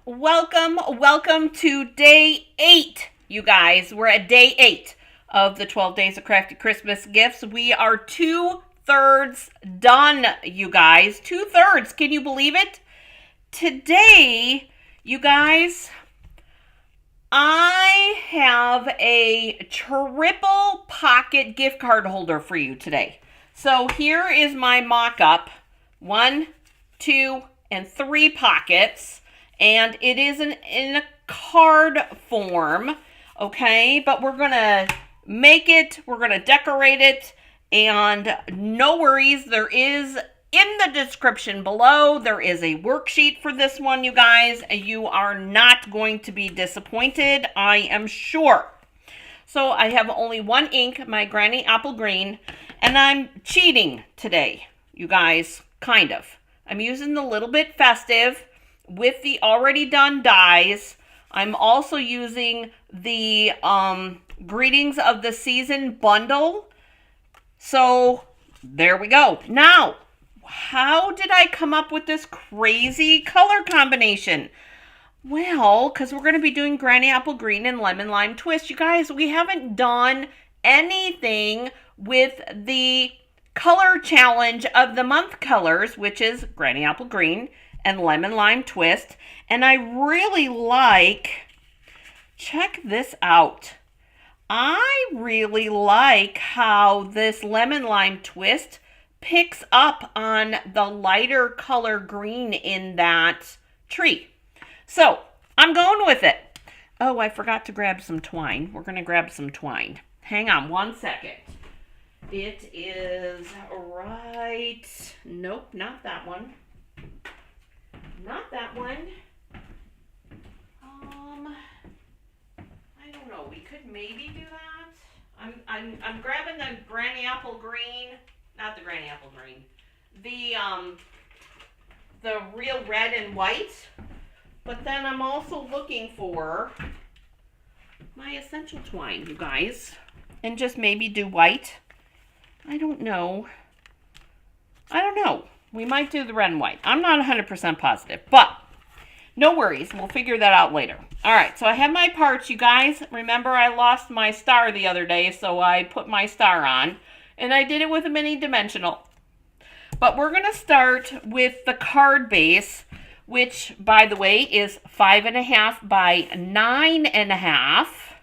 welcome to day 8, you guys. We're at day 8 of the 12 Days of Crafty Christmas Gifts. We are 2/3 done, you guys. 2/3, can you believe it? Today, you guys, I have a triple pocket gift card holder for you today. So here is my mock-up. 1, 2, and 3 pockets. And it is in a card form, okay? But we're going to make it, we're going to decorate it, and no worries, there is in the description below, there is a worksheet for this one, you guys. You are not going to be disappointed, I am sure. So I have only one ink, my Granny Apple Green, and I'm cheating today, you guys, kind of. I'm using the Little Bit Festive with the already done dies. I'm also using the Greetings of the Season bundle. So there we go. Now, how did I come up with this crazy color combination? Well, because we're going to be doing Granny Apple Green and Lemon Lime Twist. You guys, we haven't done anything with the color challenge of the month colors, which is Granny Apple Green and Lemon Lime Twist. And I really like, check this out. I really like how this Lemon Lime Twist picks up on the lighter color green in that tree. So I'm going with it. Oh, I forgot to grab some twine. We're going to grab some twine. Hang on one second. It is right. Nope, not that one. Not that one. I don't know. We could maybe do that. I'm grabbing the Granny Apple Green. Not the Granny Apple Green. The real red and white. But then I'm also looking for my essential twine, you guys. And just maybe do white. I don't know. We might do the red and white. I'm not 100% positive, but no worries. We'll figure that out later. All right, so I have my parts, you guys. Remember, I lost my star the other day, so I put my star on, and I did it with a mini dimensional. But we're going to start with the card base, which, by the way, is 5.5 by 9.5.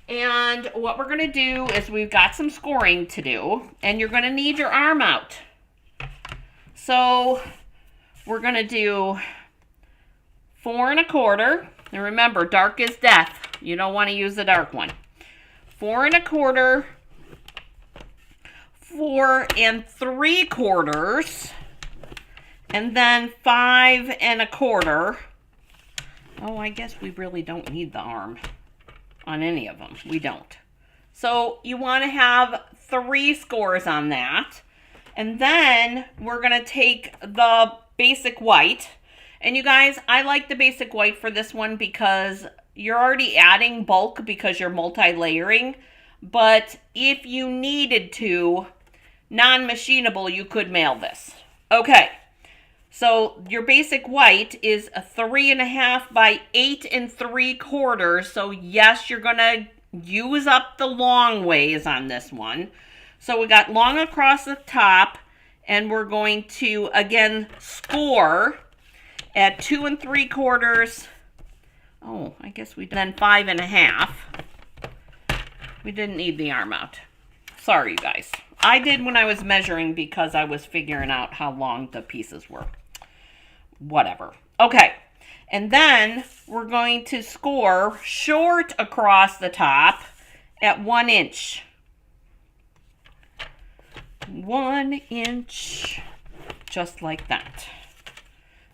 And what we're going to do is we've got some scoring to do, and you're going to need your arm out. So we're going to do 4.25. And remember, dark is death. You don't want to use the dark one. 4.25, 4.75, and then 5.25. Oh, I guess we really don't need the arm on any of them. We don't. So you want to have 3 scores on that. And then we're going to take the basic white. And you guys, I like the basic white for this one because you're already adding bulk because you're multi-layering. But if you needed to, non-machinable, you could mail this. Okay. So your basic white is a 3.5 by 8.75. So yes, you're going to use up the long ways on this one. So we got long across the top, and we're going to, again, score at 2.75. Oh, I guess we then 5.5. We didn't need the arm out. Sorry, you guys. I did when I was measuring because I was figuring out how long the pieces were. Whatever. Okay. And then we're going to score short across the top at 1 inch. 1 inch, just like that.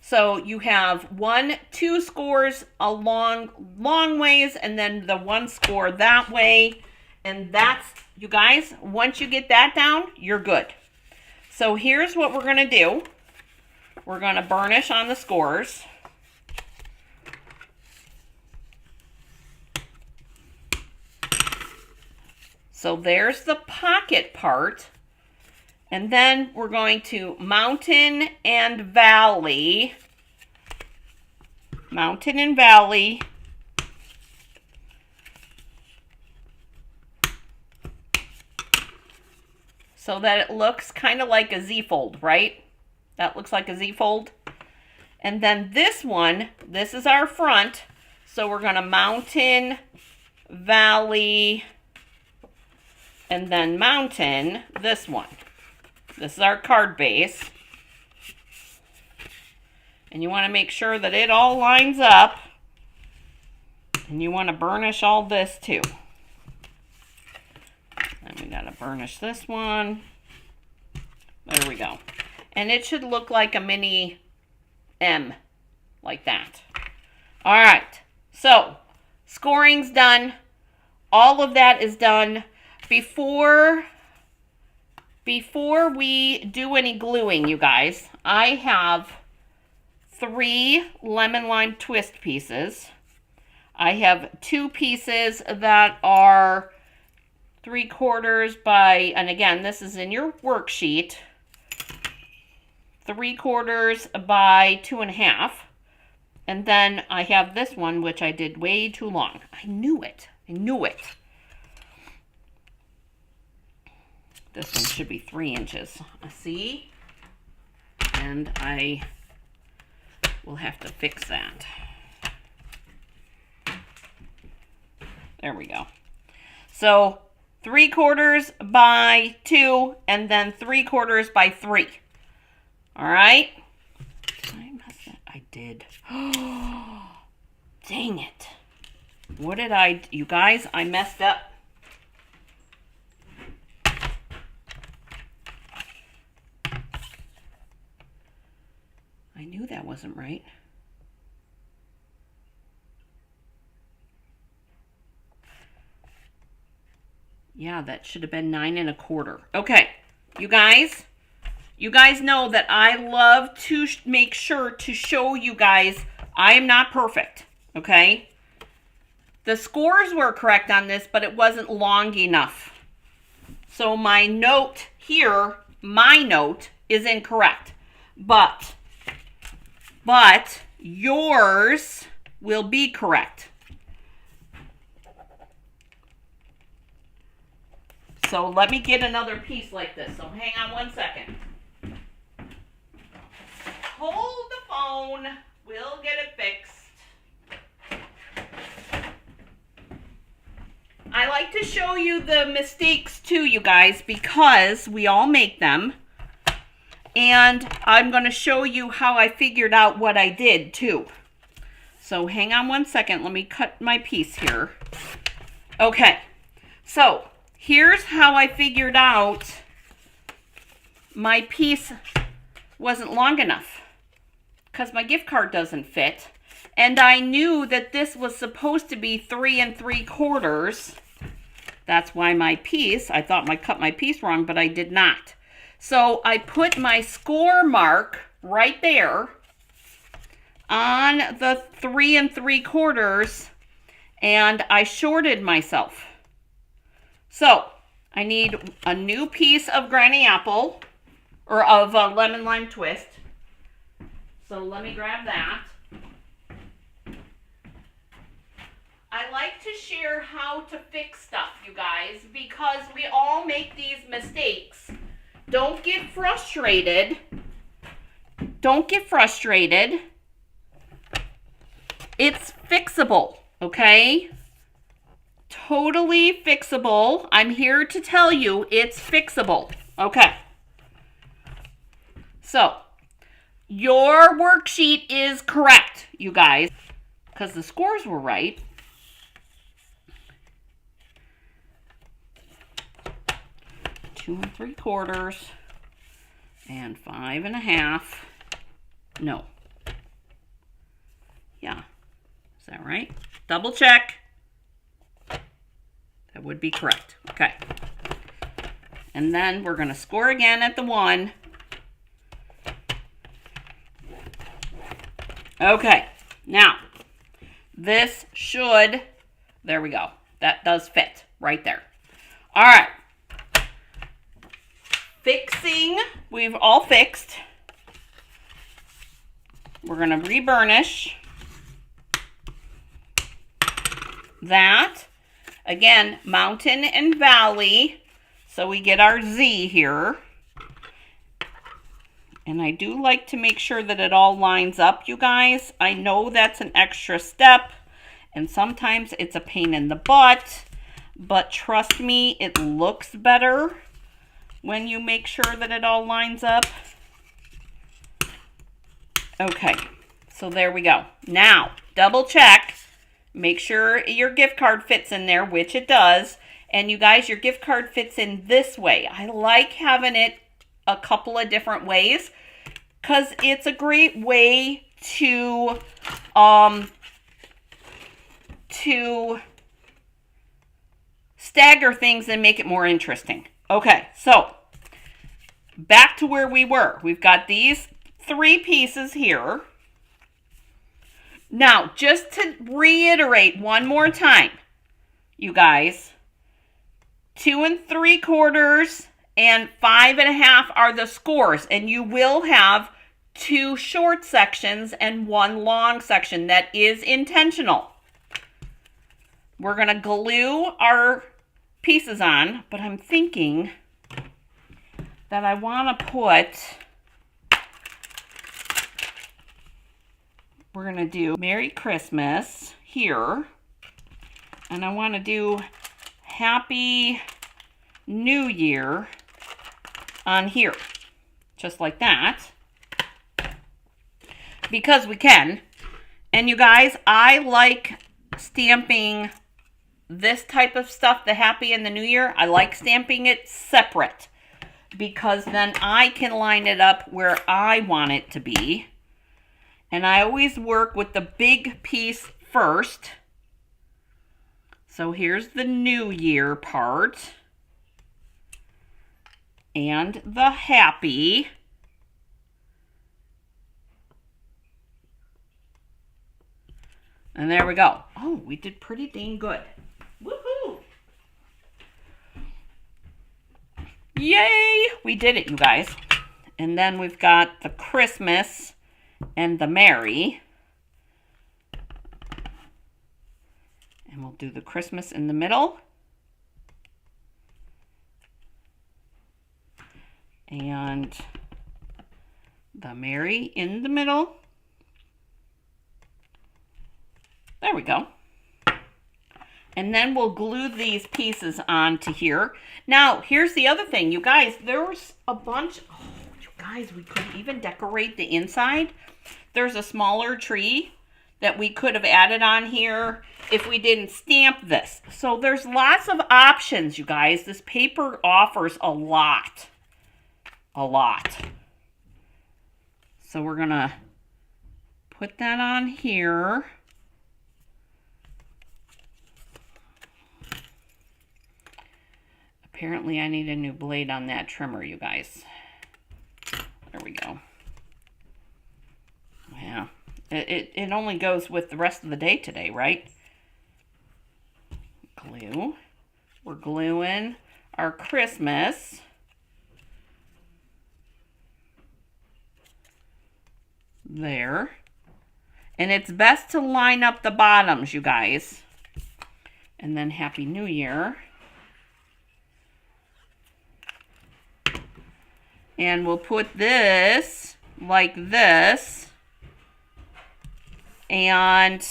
So you have 2 scores along long ways, and then the 1 score that way. And that's, you guys, once you get that down, you're good. So here's what we're going to do. We're going to burnish on the scores. So there's the pocket part. And then we're going to mountain and valley mountain and valley, so that it looks kind of like a Z-fold, right? That looks like a Z-fold. And then this one, this is our front, so we're going to mountain, valley, and then mountain, this one. This is our card base. And you want to make sure that it all lines up. And you want to burnish all this too. And we got to burnish this one. There we go. And it should look like a mini M, like that. All right. So, scoring's done. All of that is done. Before we do any gluing, you guys, I have 3 lemon lime twist pieces. I have 2 pieces that are 3/4 by, and again, this is in your worksheet, 3/4 by 2.5. And then I have this one, which I did way too long. I knew it. This one should be 3 inches. See? And I will have to fix that. There we go. So 3/4 by 2 and then 3/4 by 3. All right. I messed that. I did. Dang it. What did I do? You guys, I messed up. I knew that wasn't right. Yeah, that should have been 9 1/4. Okay, you guys know that I love to make sure to show you guys I am not perfect, okay? The scores were correct on this, but it wasn't long enough. So my note here, my note is incorrect, but yours will be correct. So let me get another piece like this. So hang on one second. Hold the phone. We'll get it fixed. I like to show you the mistakes too, you guys, because we all make them. And I'm going to show you how I figured out what I did too. So hang on one second. Let me cut my piece here. Okay. So here's how I figured out my piece wasn't long enough because my gift card doesn't fit. And I knew that this was supposed to be 3 3/4. That's why my piece, I thought I cut my piece wrong, but I did not. So I put my score mark right there on the 3 3/4 and I shorted myself. So I need a new piece of granny apple or of lemon lime twist. So let me grab that. I like to share how to fix stuff, you guys, because we all make these mistakes. Don't get frustrated. Don't get frustrated. It's fixable, okay? Totally fixable. I'm here to tell you it's fixable. Okay. So, your worksheet is correct, you guys, because the scores were right. Two 3/4 and 5 1/2. No. Yeah. Is that right? Double check. That would be correct. Okay. And then we're going to score again at the 1. Okay. Now, this should, there we go. That does fit right there. All right. Fixing, we've all fixed. We're going to reburnish. that. Again, mountain and valley. So we get our Z here. And I do like to make sure that it all lines up, you guys. I know that's an extra step, and sometimes it's a pain in the butt, but trust me, it looks better when you make sure that it all lines up. Okay, so there we go. Now, double check. Make sure your gift card fits in there, which it does. And you guys, your gift card fits in this way. I like having it a couple of different ways because it's a great way to stagger things and make it more interesting. Okay, so back to where we were. We've got these 3 pieces here. Now, just to reiterate one more time, you guys, 2 3/4 and 5 1/2 are the scores, and you will have 2 short sections and 1 long section. That is intentional. We're going to glue our pieces on, but I'm thinking that I want to put, we're going to do Merry Christmas here, and I want to do Happy New Year on here, just like that, because we can. And you guys, I like stamping this type of stuff, the Happy and the New Year. I like stamping it separate because then I can line it up where I want it to be. And I always work with the big piece first. So here's the New Year part. And the Happy. And there we go. Oh, we did pretty dang good. Woohoo! Yay! We did it, you guys. And then we've got the Christmas and the Merry. And we'll do the Christmas in the middle. And the Merry in the middle. There we go. And then we'll glue these pieces onto here. Now, here's the other thing, you guys. There's a bunch, oh, you guys, we could even decorate the inside. There's a smaller tree that we could have added on here if we didn't stamp this. So there's lots of options, you guys. This paper offers a lot. A lot. So we're gonna put that on here. Apparently I need a new blade on that trimmer, you guys. There we go. Yeah. It only goes with the rest of the day today, right? Glue. We're gluing our Christmas. There. And it's best to line up the bottoms, you guys. And then Happy New Year. And we'll put this like this. And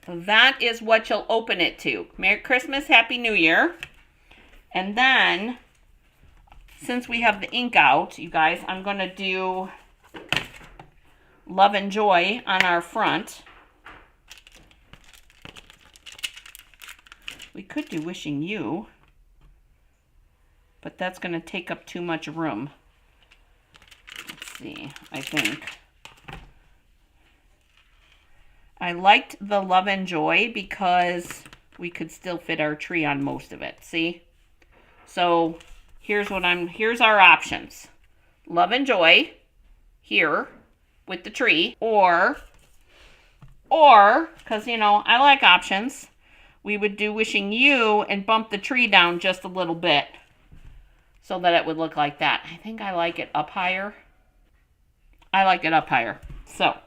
that is what you'll open it to. Merry Christmas, Happy New Year. And then, since we have the ink out, you guys, I'm going to do Love and Joy on our front. We could do Wishing You, but that's going to take up too much room. Let's see, I think. I liked the Love and Joy because we could still fit our tree on most of it, see? So here's our options. Love and Joy here with the tree, or, because, you know, I like options, we would do Wishing You and bump the tree down just a little bit so that it would look like that. I think I like it up higher. I like it up higher. So,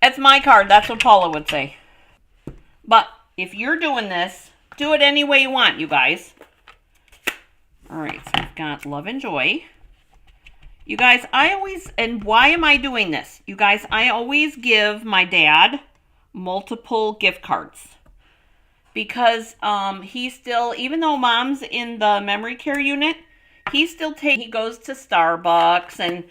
That's my card. That's what Paula would say. But if you're doing this, do it any way you want, you guys. All right, so we've got Love and Joy. You guys, and why am I doing this? You guys, I always give my dad multiple gift cards. Because he still, even though Mom's in the memory care unit, he goes to Starbucks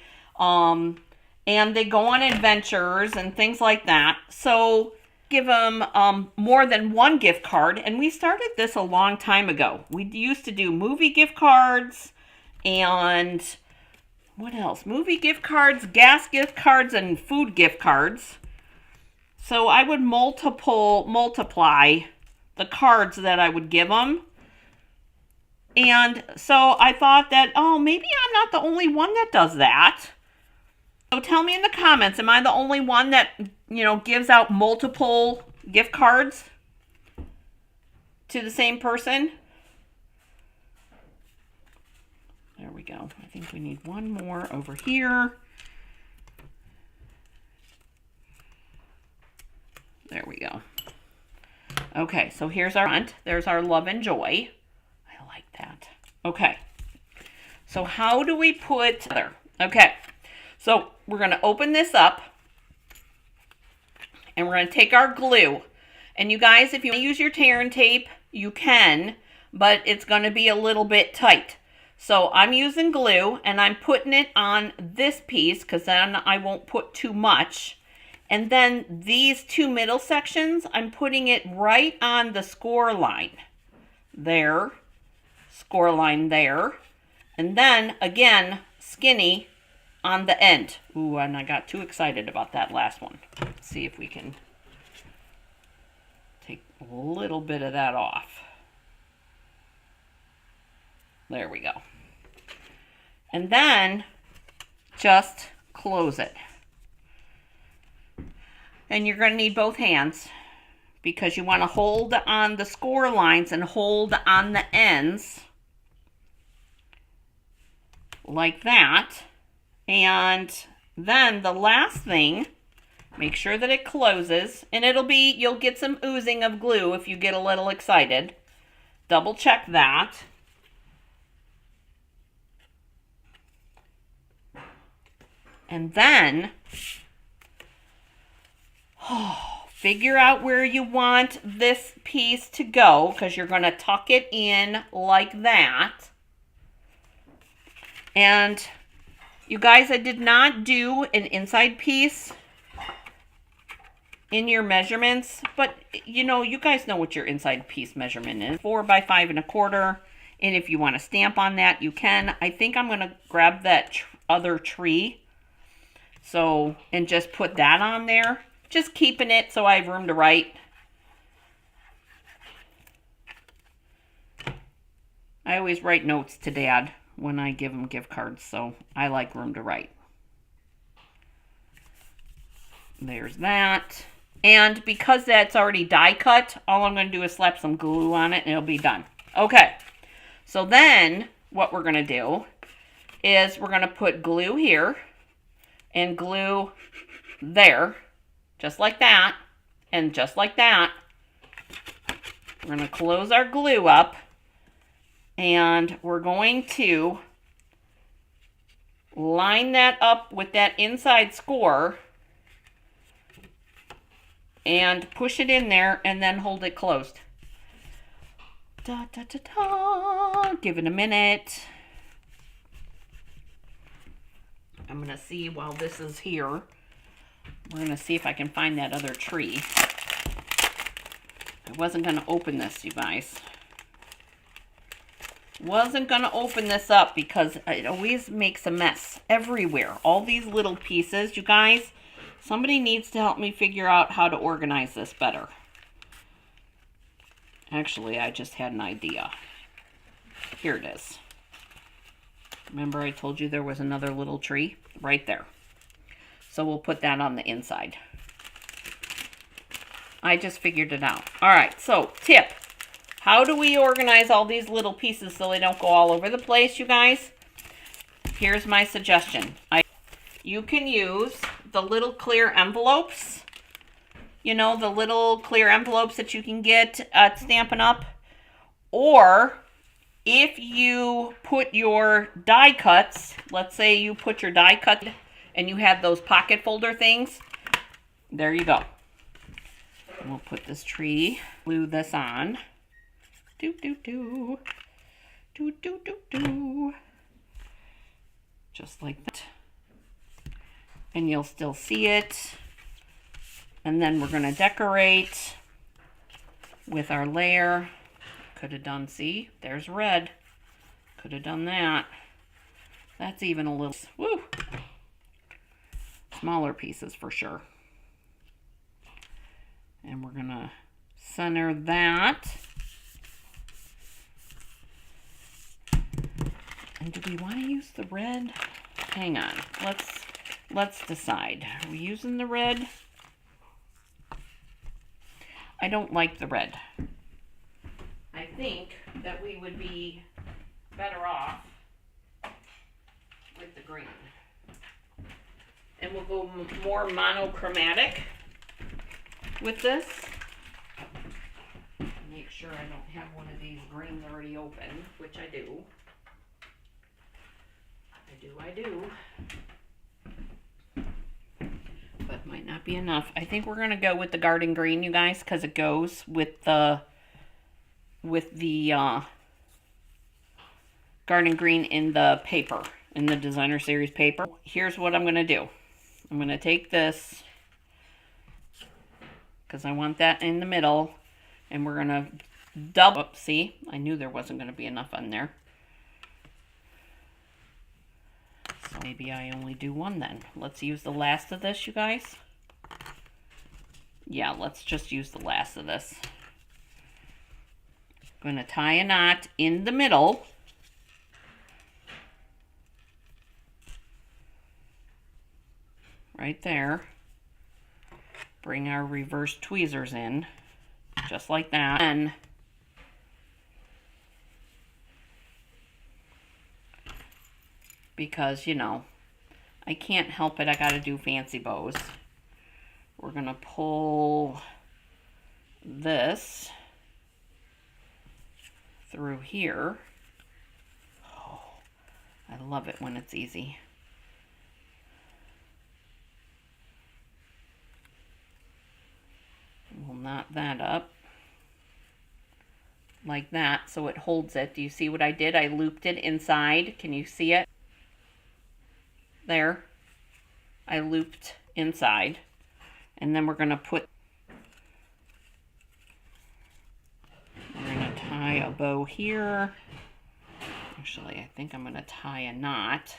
and they go on adventures and things like that. So give him more than one gift card. And we started this a long time ago. We used to do movie gift cards and what else? Movie gift cards, gas gift cards, and food gift cards. So I would multiply the cards that I would give them. And so I thought that, oh, maybe I'm not the only one that does that. So tell me in the comments, am I the only one that, gives out multiple gift cards to the same person? There we go. I think we need one more over here. There we go. Okay, so here's our front. There's our Love and Joy. I like that. Okay. So how do we put there? Okay. So we're going to open this up. And we're going to take our glue. And you guys, if you use your tear and tape, you can. But it's going to be a little bit tight. So I'm using glue. And I'm putting it on this piece. Because then I won't put too much. And then these two middle sections, I'm putting it right on the score line. There. Score line there. And then, again, skinny on the end. Ooh, and I got too excited about that last one. Let's see if we can take a little bit of that off. There we go. And then, just close it. And you're going to need both hands because you want to hold on the score lines and hold on the ends like that. And then the last thing, make sure that it closes, and you'll get some oozing of glue if you get a little excited. Double check that. And then figure out where you want this piece to go because you're going to tuck it in like that. And you guys, I did not do an inside piece in your measurements, but you guys know what your inside piece measurement is. 4 by 5 1/4. And if you want to stamp on that, you can. I think I'm going to grab that other tree. So, and just put that on there. Just keeping it so I have room to write. I always write notes to Dad when I give him gift cards, so I like room to write. There's that. And because that's already die cut, all I'm going to do is slap some glue on it and it'll be done. Okay, so then what we're going to do is we're going to put glue here and glue there. Just like that, and just like that. We're going to close our glue up, and we're going to line that up with that inside score, and push it in there, and then hold it closed. Da, da, da, da. Give it a minute. I'm going to see while this is here. We're going to see if I can find that other tree. I wasn't going to open this, you guys. Wasn't going to open this up because it always makes a mess everywhere. All these little pieces, you guys. Somebody needs to help me figure out how to organize this better. Actually, I just had an idea. Here it is. Remember I told you there was another little tree? Right there. So we'll put that on the inside. I just figured it out. All right, so tip. How do we organize all these little pieces so they don't go all over the place, you guys? Here's my suggestion. You can use the little clear envelopes You know, the little clear envelopes that you can get at Stampin' Up. Or if you put your die cuts, let's say you put your die cut and you have those pocket folder things, there you go. We'll put this tree, glue this on. Do, do, do. Do, do, do, do. Just like that. And you'll still see it. And then we're going to decorate with our layer. Could have done, see, there's red. Could have done that. That's even a little, woo, smaller pieces for sure. And we're going to center that. And do we want to use the red? Hang on, let's decide. Are we using the red? I don't like the red. I think that we would be better off with the green. And we'll go more monochromatic with this. Make sure I don't have one of these greens already open, which I do. I do. But might not be enough. I think we're going to go with the garden green, you guys, because it goes with the garden green in the paper, in the designer series paper. Here's what I'm going to do. I'm going to take this, because I want that in the middle, and we're going to double, see, I knew there wasn't going to be enough on there. So maybe I only do one then. Let's use the last of this, you guys. Yeah, let's just use the last of this. I'm going to tie a knot in the middle. Right there. Bring our reverse tweezers in, just like that. And because, you know, I can't help it, I gotta do fancy bows. We're gonna pull this through here. Oh, I love it when it's easy. We'll knot that up like that so it holds it. Do you see what I did? I looped it inside. Can you see it? There. I looped inside. And then we're going to put, we're going to tie a bow here. Actually, I think I'm going to tie a knot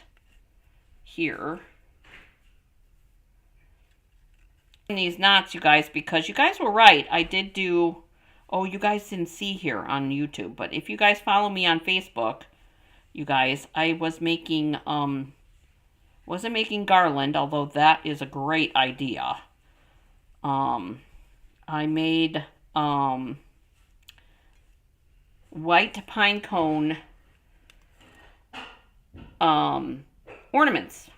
here. These knots, you guys, because you guys were right. I did do, oh, you guys didn't see here on YouTube, but if you guys follow me on Facebook, you guys, I was making, wasn't making garland, although that is a great idea. I made, white pine cone, ornaments.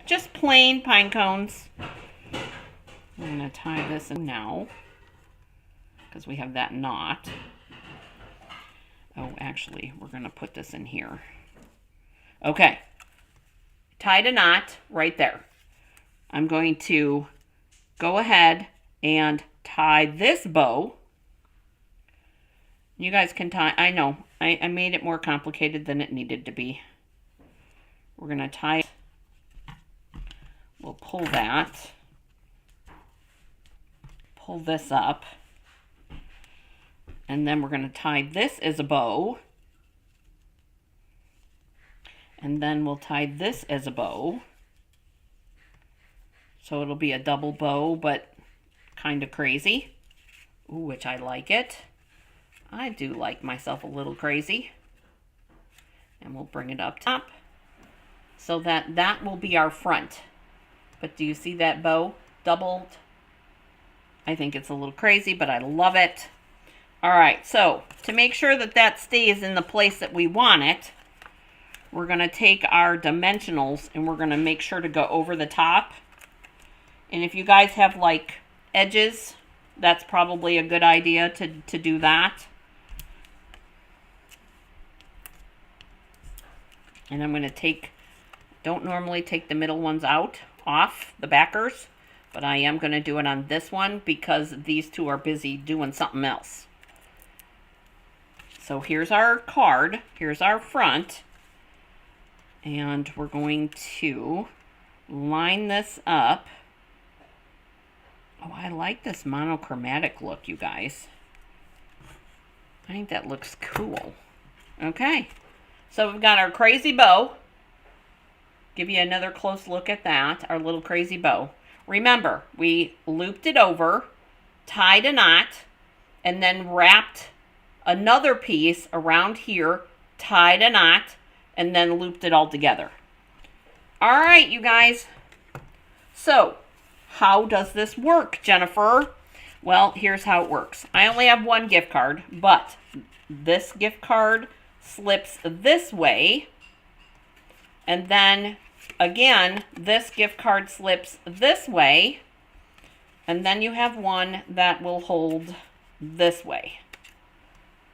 Just plain pine cones. I'm going to tie this in now, because we have that knot. Oh, actually, we're going to put this in here. Okay. Tied a knot right there. I'm going to go ahead and tie this bow. You guys can tie, I know, I made it more complicated than it needed to be. We're going to tie it. We'll pull that. Pull this up, and then we're going to tie this as a bow, and then we'll tie this as a bow, so it'll be a double bow, but kind of crazy. Ooh, which I like it. I do like myself a little crazy. And we'll bring it up top, so that will be our front. But do you see that bow doubled? I think it's a little crazy, but I love it. All right, so to make sure that that stays in the place that we want it, we're going to take our dimensionals and we're going to make sure to go over the top. And if you guys have like edges, that's probably a good idea to do that. And I'm going to don't normally take the middle ones off the backers, but I am going to do it on this one because these two are busy doing something else. So here's our card, here's our front, and we're going to line this up. Oh, I like this monochromatic look, you guys. I think that looks cool. Okay, so we've got our crazy bow. Give you another close look at that, our little crazy bow. Remember, we looped it over, tied a knot, and then wrapped another piece around here, tied a knot, and then looped it all together. All right, you guys. So, how does this work, Jennifer? Well, here's how it works. I only have one gift card, but this gift card slips this way, and then again, this gift card slips this way, and then you have one that will hold this way.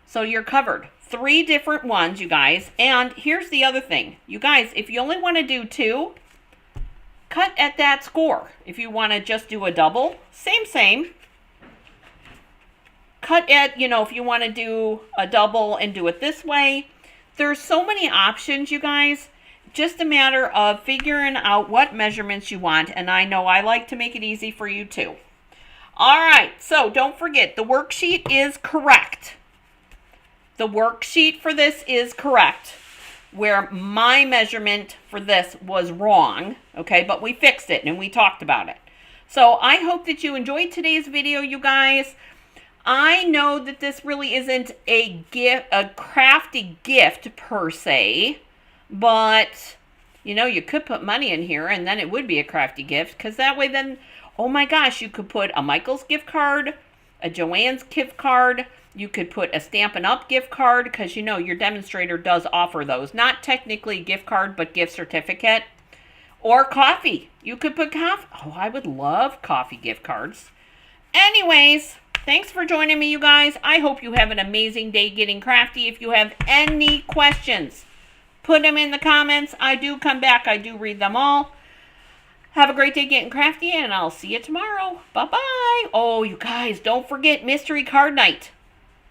So you're covered. 3 different ones, you guys. And here's the other thing. You guys, if you only want to do 2, cut at that score. If you want to just do a double, same. Cut at, if you want to do a double and do it this way. There's so many options, you guys. Just a matter of figuring out what measurements you want. And I know I like to make it easy for you too. All right, so don't forget, the worksheet is correct. The worksheet for this is correct, where my measurement for this was wrong, okay? But we fixed it and we talked about it. So I hope that you enjoyed today's video, you guys. I know that this really isn't a crafty gift per se, but you could put money in here and then it would be a crafty gift, because that way then, oh my gosh, you could put a Michael's gift card, a Joann's gift card. You could put a Stampin' Up! Gift card, because your demonstrator does offer those. Not technically gift card, but gift certificate. Or coffee. You could put coffee. Oh, I would love coffee gift cards. Anyways, thanks for joining me, you guys. I hope you have an amazing day getting crafty. If you have any questions, put them in the comments. I do come back. I do read them all. Have a great day getting crafty, and I'll see you tomorrow. Bye-bye. Oh, you guys, don't forget Mystery Card Night.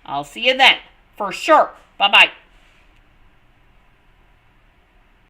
I'll see you then, for sure. Bye-bye.